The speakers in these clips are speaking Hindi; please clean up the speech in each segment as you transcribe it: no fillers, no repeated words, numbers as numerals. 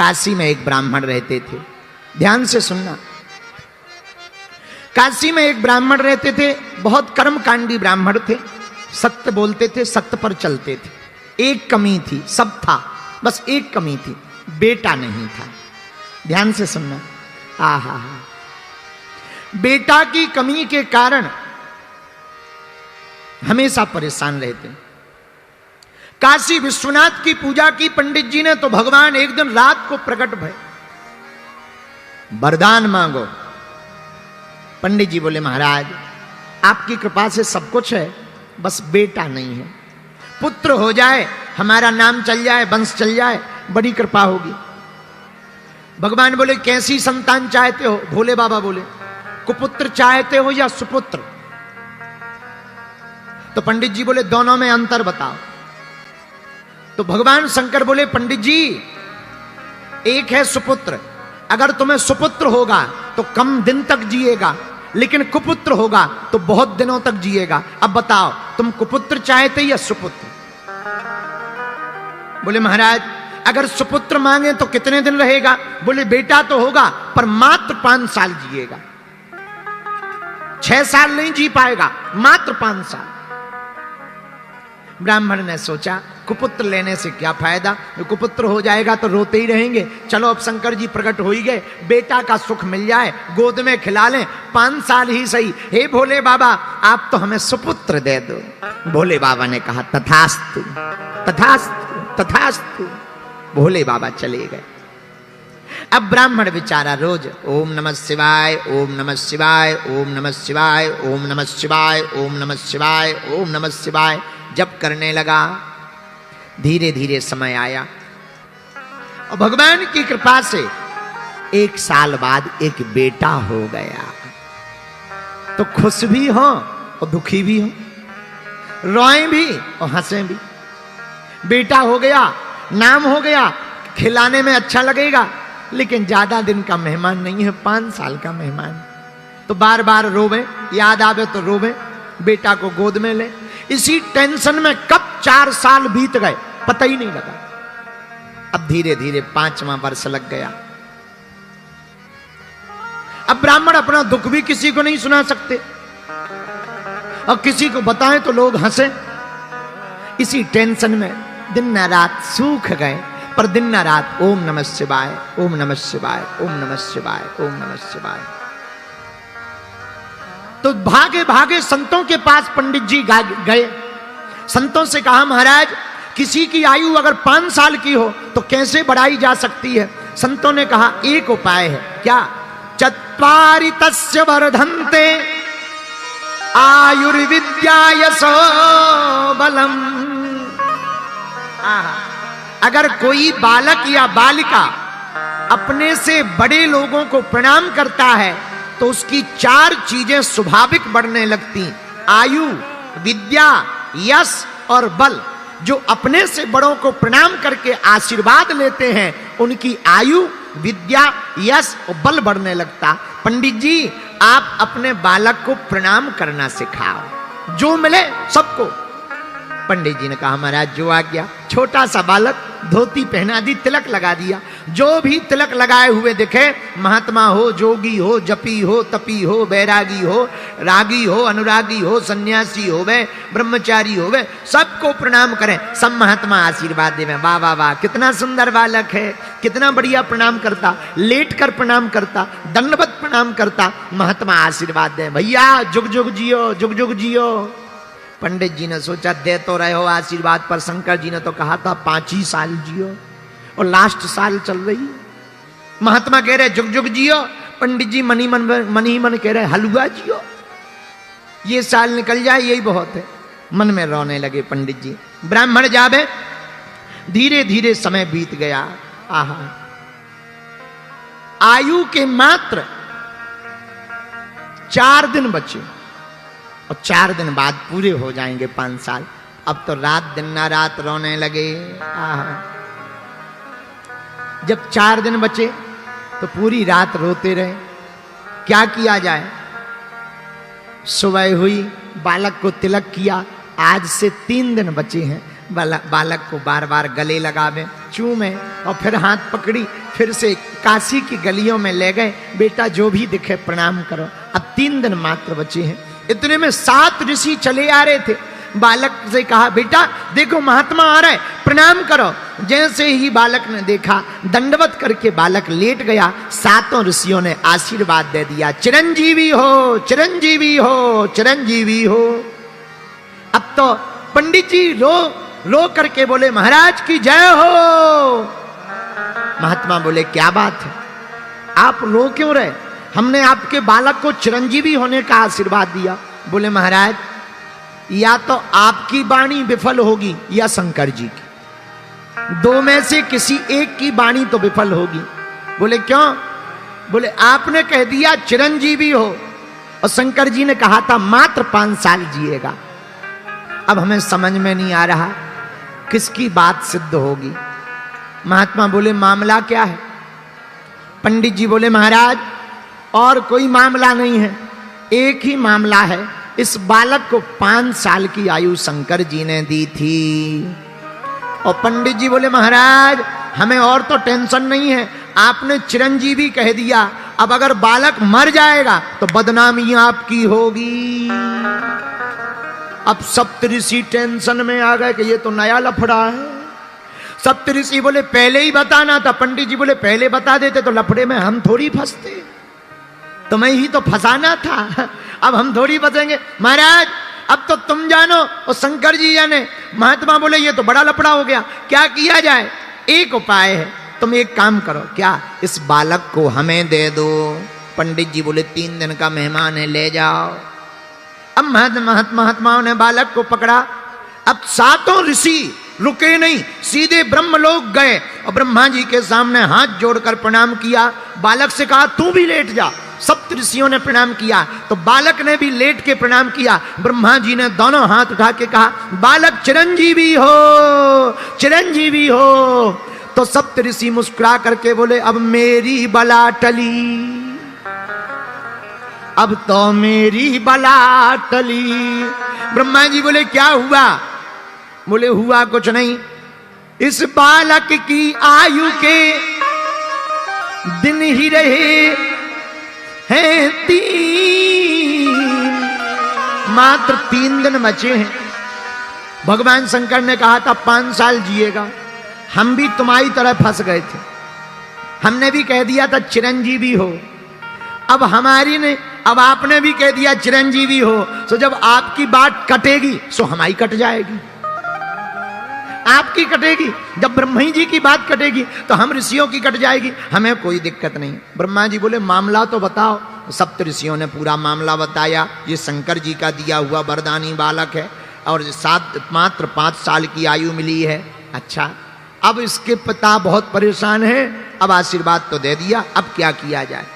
काशी में एक ब्राह्मण रहते थे। ध्यान से सुनना। काशी में एक ब्राह्मण रहते थे, बहुत कर्मकांडी ब्राह्मण थे, सत्य बोलते थे, सत्य पर चलते थे। एक कमी थी, सब था, बस एक कमी थी, बेटा नहीं था। ध्यान से सुनना। आहा, बेटा की कमी के कारण हमेशा परेशान रहते। काशी विश्वनाथ की पूजा की पंडित जी ने, तो भगवान एक दिन रात को प्रकट भय, वरदान मांगो। पंडित जी बोले महाराज आपकी कृपा से सब कुछ है, बस बेटा नहीं है, पुत्र हो जाए, हमारा नाम चल जाए, वंश चल जाए, बड़ी कृपा होगी। भगवान बोले कैसी संतान चाहते हो? भोले बाबा बोले कुपुत्र चाहते हो या सुपुत्र? तो पंडित जी बोले दोनों में अंतर बताओ। तो भगवान शंकर बोले पंडित जी एक है सुपुत्र, अगर तुम्हें सुपुत्र होगा तो कम दिन तक जिएगा, लेकिन कुपुत्र होगा तो बहुत दिनों तक जिएगा। अब बताओ तुम कुपुत्र चाहते या सुपुत्र? बोले महाराज अगर सुपुत्र मांगे तो कितने दिन रहेगा? बोले बेटा तो होगा पर मात्र 5 साल जिएगा, 6 साल नहीं जी पाएगा, मात्र 5 साल। ब्राह्मण ने सोचा कुपुत्र लेने से क्या फायदा, कुपुत्र हो जाएगा तो रोते ही रहेंगे, चलो अब शंकर जी प्रकट हो ही गए, बेटा का सुख मिल जाए, गोद में खिला लें, 5 साल ही सही। हे भोले बाबा आप तो हमें सुपुत्र दे दो। भोले बाबा ने कहा तथास्तु तथास्तु तथास्तु। भोले बाबा चले गए। अब ब्राह्मण बेचारा रोज ओम नमः शिवाय, ओम नमः शिवाय, ओम नमः शिवाय, ओम नमः शिवाय, ओम नमः शिवाय, ओम नमः शिवाय जप करने लगा। धीरे धीरे समय आया और भगवान की कृपा से 1 साल बाद एक बेटा हो गया। तो खुश भी हो और दुखी भी हो, रोए भी और हंसे भी। बेटा हो गया, नाम हो गया, खिलाने में अच्छा लगेगा, लेकिन ज्यादा दिन का मेहमान नहीं है, 5 साल का मेहमान। तो बार बार रोवे, याद आवे तो रोवे, बेटा को गोद में ले। इसी टेंशन में कब 4 साल बीत गए पता ही नहीं लगा। अब धीरे धीरे 5वां वर्ष लग गया। अब ब्राह्मण अपना दुख भी किसी को नहीं सुना सकते और किसी को बताएं तो लोग हंसे। इसी टेंशन में दिन न रात सूख गए, पर दिन न रात ओम नमः शिवाय, ओम नमः शिवाय, ओम नमः शिवाय, ओम नमः शिवाय। तो भागे भागे संतों के पास पंडित जी गए। संतों से कहा महाराज किसी की आयु अगर 5 साल की हो तो कैसे बढ़ाई जा सकती है? संतों ने कहा एक उपाय है। क्या? चत्वारि तस्य वर्धन्ते आयुर्विद्या यशो बलम। अगर कोई बालक या बालिका अपने से बड़े लोगों को प्रणाम करता है तो उसकी 4 चीजें स्वाभाविक बढ़ने लगती, आयु, विद्या, यश और बल। जो अपने से बड़ों को प्रणाम करके आशीर्वाद लेते हैं उनकी आयु, विद्या, यश और बल बढ़ने लगता। पंडित जी आप अपने बालक को प्रणाम करना सिखाओ, जो मिले सबको। पंडित जी ने कहा महाराज जो आ गया। छोटा सा बालक धोती पहना दी, तिलक लगा दिया। जो भी तिलक लगाए हुए दिखे, महात्मा हो, जोगी हो, जपी हो, तपी हो, बैरागी हो, रागी हो, अनुरागी हो, सन्यासी हो वे, ब्रह्मचारी हो वे, सबको प्रणाम करें। सब महात्मा आशीर्वाद देवे। वाह वाह वाह कितना सुंदर बालक है, कितना बढ़िया प्रणाम करता, लेट कर प्रणाम करता, दंडवत प्रणाम करता। महात्मा आशीर्वाद दे, भैया जुग जुग जियो, जुग जुग जियो। पंडित जी ने सोचा दे तो रहे हो आशीर्वाद, पर शंकर जी ने तो कहा था 5 ही साल जियो और लास्ट साल चल रही। महात्मा कह रहे जुग जुग जियो, पंडित जी मन ही मन कह रहे हलवा जियो, ये साल निकल जाए यही बहुत है। मन में रोने लगे पंडित जी। ब्राह्मण जावे, धीरे धीरे समय बीत गया। आहा, आयु के मात्र 4 दिन बचे और 4 दिन बाद पूरे हो जाएंगे 5 साल। अब तो रात दिन ना रात रोने लगे। जब 4 दिन बचे तो पूरी रात रोते रहे। क्या किया जाए? सुबह हुई, बालक को तिलक किया। आज से 3 दिन बचे हैं, बालक को बार बार गले लगावे, चूमे और फिर हाथ पकड़ी, फिर से काशी की गलियों में ले गए। बेटा जो भी दिखे प्रणाम करो। अब 3 दिन मात्र बचे हैं। इतने में 7 ऋषि चले आ रहे थे। बालक से कहा बेटा देखो महात्मा आ रहा है, प्रणाम करो। जैसे ही बालक ने देखा, दंडवत करके बालक लेट गया। 7 ऋषियों ने आशीर्वाद दे दिया, चिरंजीवी हो, चिरंजीवी हो, चिरंजीवी हो। अब तो पंडित जी रो करके बोले महाराज की जय हो। महात्मा बोले क्या बात है, आप रो क्यों रहे? हमने आपके बालक को चिरंजीवी होने का आशीर्वाद दिया। बोले महाराज या तो आपकी वाणी विफल होगी या शंकर जी की, 2 में से किसी एक की वाणी तो विफल होगी। बोले क्यों? बोले आपने कह दिया चिरंजीवी हो और शंकर जी ने कहा था मात्र 5 साल जिएगा। अब हमें समझ में नहीं आ रहा किसकी बात सिद्ध होगी। महात्मा बोले मामला क्या है? पंडित जी बोले महाराज और कोई मामला नहीं है, एक ही मामला है। इस बालक को 5 साल की आयु शंकर जी ने दी थी। और पंडित जी बोले महाराज हमें और तो टेंशन नहीं है, आपने चिरंजीवी कह दिया, अब अगर बालक मर जाएगा तो बदनामी आपकी होगी। अब सप्तऋषि टेंशन में आ गए कि ये तो नया लफड़ा है। सप्तऋषि बोले पहले ही बताना था। पंडित जी बोले पहले बता देते तो लफड़े में हम थोड़ी फंसते, तुम्हें ही तो फंसाना था, अब हम थोड़ी फंसेंगे। महाराज अब तो तुम जानो और शंकर जी जाने। महात्मा बोले ये तो बड़ा लफड़ा हो गया, क्या किया जाए? एक उपाय है, तुम एक काम करो। क्या? इस बालक को हमें दे दो। पंडित जी बोले 3 दिन का मेहमान है, ले जाओ। अब महात्माओं ने बालक को पकड़ा। अब 7 ऋषि रुके नहीं, सीधे ब्रह्मलोक गए और ब्रह्मा जी के सामने हाथ जोड़कर प्रणाम किया। बालक से कहा तू भी लेट जा। सप्त ऋषियों ने प्रणाम किया तो बालक ने भी लेट के प्रणाम किया। ब्रह्मा जी ने दोनों हाथ उठा के कहा बालक चिरंजीवी हो, चिरंजीवी हो। तो सप्त ऋषि मुस्कुरा करके बोले अब मेरी बला टली, अब तो मेरी बला टली। ब्रह्मा जी बोले क्या हुआ? बोले हुआ कुछ नहीं, इस बालक की आयु के दिन ही रहे हैं 3, मात्र 3 दिन बचे हैं। भगवान शंकर ने कहा था 5 साल जिएगा। हम भी तुम्हारी तरह फंस गए थे, हमने भी कह दिया था चिरंजीवी हो। अब अब आपने भी कह दिया चिरंजीवी हो, तो जब आपकी बात कटेगी सो हमारी कट जाएगी। आपकी कटेगी, जब ब्रह्मा जी की बात कटेगी तो हम ऋषियों की कट जाएगी, हमें कोई दिक्कत नहीं। ब्रह्मा जी बोले मामला तो बताओ। सप्त ऋषियों ने पूरा मामला बताया। ये शंकर जी का दिया हुआ वरदानी बालक है और मात्र 5 साल की आयु मिली है। अच्छा, अब इसके पिता बहुत परेशान है, अब आशीर्वाद तो दे दिया, अब क्या किया जाए?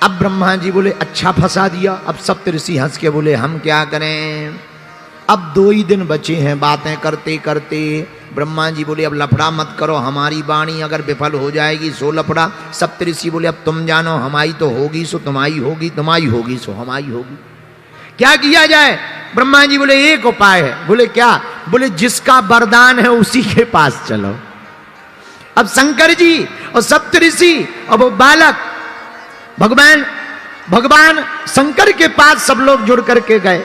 अब ब्रह्मा जी बोले अच्छा फंसा दिया। अब सप्त ऋषि हंस के बोले हम क्या करें, अब 2 ही दिन बचे हैं बातें करते करते। ब्रह्मा जी बोले अब लफड़ा मत करो, हमारी वाणी अगर विफल हो जाएगी सो लफड़ा। सप्त ऋषि बोले अब तुम जानो, हमारी तो होगी सो तुम्हारी होगी, तुम्हारी होगी सो हमारी होगी। क्या किया जाए? ब्रह्मा जी बोले एक उपाय है। बोले क्या? बोले जिसका वरदान है उसी के पास चलो। अब शंकर जी और सप्त ऋषि और वो बालक भगवान शंकर के पास सब लोग जुड़ करके गए।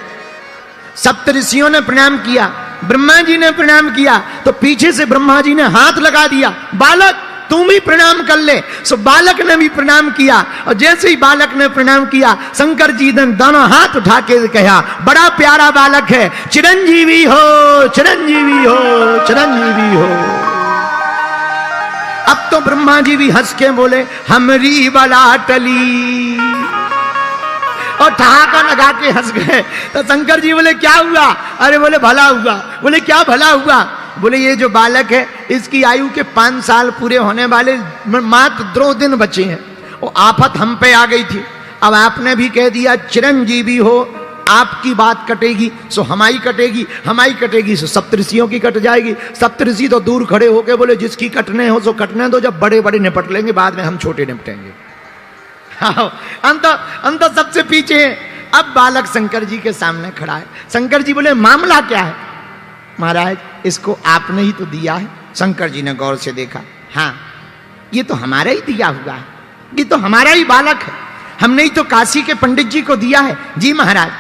सप्त ऋषियों ने प्रणाम किया, ब्रह्मा जी ने प्रणाम किया, तो पीछे से ब्रह्मा जी ने हाथ लगा दिया, बालक तुम भी प्रणाम कर ले। सो बालक ने भी प्रणाम किया और जैसे ही बालक ने प्रणाम किया शंकर जी ने दोनों हाथ उठा के कहा बड़ा प्यारा बालक है, चिरंजीवी हो, चिरंजीवी हो, चिरंजीवी हो। अब तो ब्रह्मा जी भी हंस के बोले हमरी बला टली और ठहाका लगा के हंस गए। तो शंकर जी बोले क्या हुआ? अरे बोले भला हुआ। बोले क्या भला हुआ? बोले ये जो बालक है इसकी आयु के 5 साल पूरे होने वाले मात्र 2 दिन बचे हैं, वो आफत हम पे आ गई थी। अब आपने भी कह दिया चिरंजीवी हो, आपकी बात कटेगी सो हमारी कटेगी, हमारी कटेगी सो सप्तऋषियों की कट जाएगी। सप्तऋषि तो दूर खड़े होके बोले जिसकी कटने हो सो कटने दो, जब बड़े बड़े निपट लेंगे बाद में हम छोटे निपटेंगे। अंत सबसे पीछे है। अब बालक शंकर जी के सामने खड़ा है। शंकर जी बोले मामला क्या है? महाराज इसको आपने ही तो दिया है। शंकर जी ने गौर से देखा, हाँ ये तो हमारा ही दिया हुआ है, ये तो हमारा ही बालक है, हमने ही तो काशी के पंडित जी को दिया है। जी महाराज,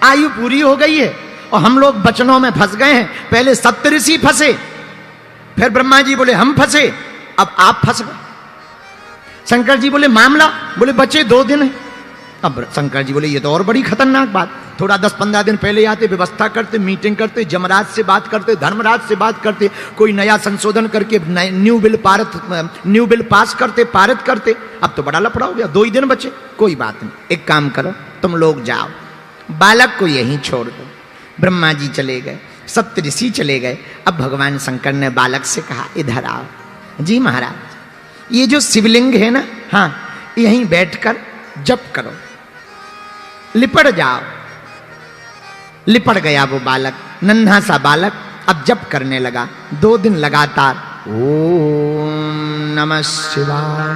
आयु पूरी हो गई है और हम लोग बचनों में फंस गए हैं। पहले सप्तऋषि फंसे, फिर ब्रह्मा जी बोले हम फंसे, अब आप फंस गए। शंकर जी बोले मामला, बोले बचे 2 दिन है। अब शंकर जी बोले ये तो और बड़ी खतरनाक बात, थोड़ा 10-15 दिन पहले आते, व्यवस्था करते, मीटिंग करते, जमराज से बात करते, धर्मराज से बात करते, कोई नया संशोधन करके न्यू बिल पास करते, पारित करते। अब तो बड़ा लफड़ा हो गया, 2 ही दिन बचे। कोई बात नहीं, एक काम करो, तुम लोग जाओ, बालक को यहीं छोड़ दो। ब्रह्मा जी चले गए, सप्तऋषि चले गए। अब भगवान शंकर ने बालक से कहा इधर आओ। जी महाराज, ये जो शिवलिंग है ना, हाँ यहीं बैठकर जप करो, लिपट जाओ। लिपट गया वो बालक, नन्हा सा बालक, अब जप करने लगा। 2 दिन लगातार ओम नमः शिवाय,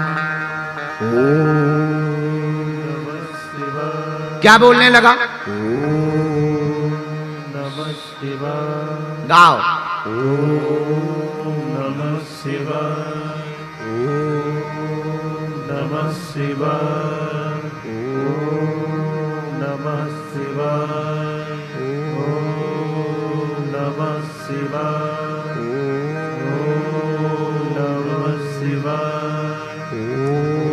ओम नमः शिवाय, क्या बोलने लगा? ओम नमः शिवाय। गाओ, ओम नमः शिवाय, ओम नमः शिवाय, ओम नमः शिवाय, ओम नमः शिवाय, ओम नमः शिवाय, ओम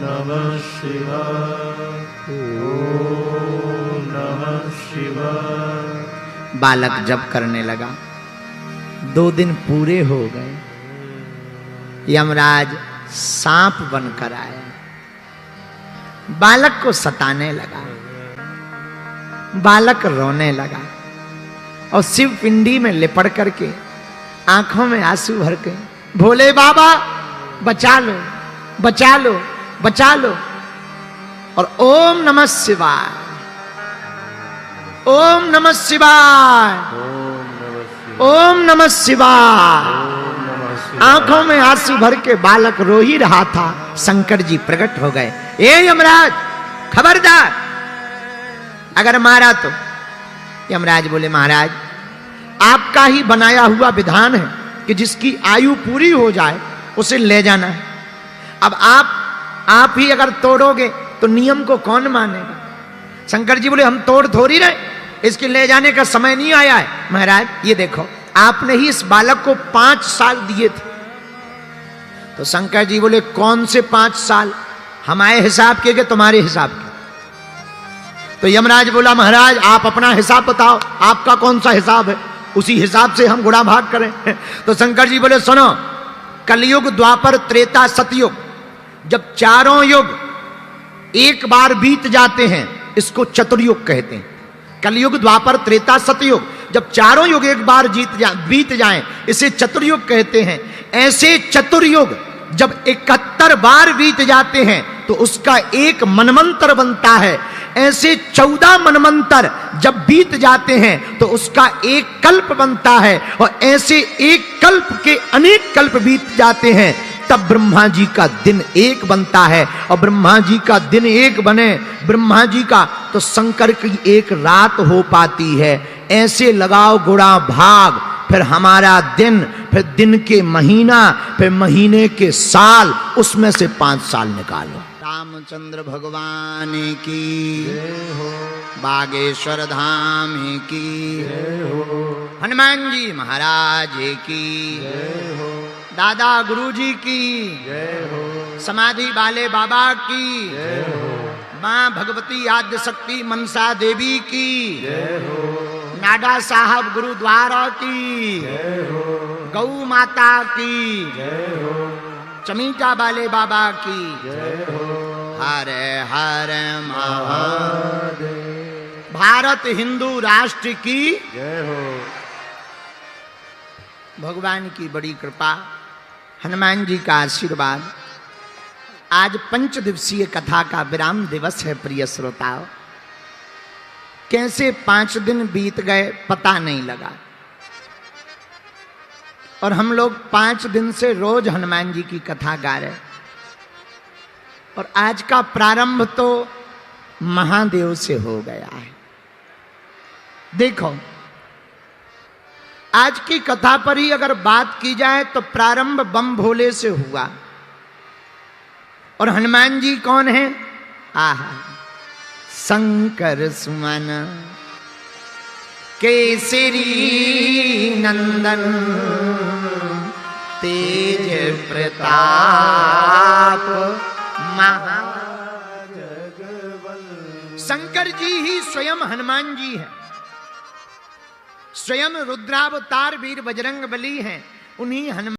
नमः शिवाय, ओम नमः शिवाय। बालक जप करने लगा। 2 दिन पूरे हो गए। यमराज सांप बनकर आया, बालक को सताने लगा। बालक रोने लगा और शिव पिंडी में लिपट करके आंखों में आंसू भर के, भोले बाबा बचा लो, बचा लो, बचा लो। और ओम नमः शिवाय, ओम नमः शिवाय, ओम नमः शिवाय। आंखों में आंसू भर के बालक रो ही रहा था। शंकर जी प्रकट हो गए। ए यमराज, खबरदार, अगर मारा तो। यमराज बोले महाराज, आपका ही बनाया हुआ विधान है कि जिसकी आयु पूरी हो जाए उसे ले जाना है। अब आप ही अगर तोड़ोगे तो नियम को कौन मानेगा? शंकर जी बोले हम तोड़ थोड़ी रहे, इसके ले जाने का समय नहीं आया है। महाराज ये देखो, आपने ही इस बालक को 5 साल दिए थे। तो शंकर जी बोले कौन से 5 साल? हमारे हिसाब के तुम्हारे हिसाब के? तो यमराज बोला महाराज आप अपना हिसाब बताओ, आपका कौन सा हिसाब है, उसी हिसाब से हम गुणा भाग करें। तो शंकर जी बोले सुनो, कलयुग, द्वापर, त्रेता, सतयुग, जब चारों युग एक बार बीत जाते हैं इसको चतुर्युग कहते हैं। कलयुग, द्वापर, त्रेता, सतयुग, जब चारों युग एक बार बीत जाएं इसे चतुर्युग कहते हैं। ऐसे चतुर्युग जब 71 बार बीत जाते हैं तो उसका एक मनमंत्र बनता है। ऐसे 14 मनमंत्र जब बीत जाते हैं तो उसका एक कल्प बनता है। और ऐसे एक कल्प के अनेक कल्प बीत जाते हैं तब ब्रह्मा जी का दिन एक बनता है। और ब्रह्मा जी का दिन एक बने ब्रह्मा जी का, तो शंकर की एक रात हो पाती है। ऐसे लगाओ गुणा भाग, फिर हमारा दिन, फिर दिन के महीना, फिर महीने के साल, उसमें से 5 साल निकालो। रामचंद्र भगवान की जय हो, बागेश्वर धाम की जय हो, हनुमान जी महाराज की जय हो, दादा गुरु जी की जय हो, समाधि वाले बाबा की जय हो, मां भगवती आद्य शक्ति मनसा देवी की जय हो, नाडा साहब गुरुद्वारा की जय हो, गौ माता की जय हो, चमीटा वाले बाबा की जय हो, हर हर महादेव, भारत हिंदू राष्ट्र की जय हो। भगवान की बड़ी कृपा, हनुमान जी का आशीर्वाद। आज 5 दिवसीय कथा का विराम दिवस है प्रिय श्रोताओं। कैसे 5 दिन बीत गए पता नहीं लगा। और हम लोग 5 दिन से रोज हनुमान जी की कथा गा रहे। और आज का प्रारंभ तो महादेव से हो गया है। देखो, आज की कथा पर ही अगर बात की जाए तो प्रारंभ बम भोले से हुआ। और हनुमान जी कौन है? आहा, शंकर सुमन केसरी नंदन तेज प्रताप शंकर जी ही स्वयं हनुमान जी हैं, स्वयं रुद्रावतार वीर बजरंग बली हैं। उन्हीं हनुमान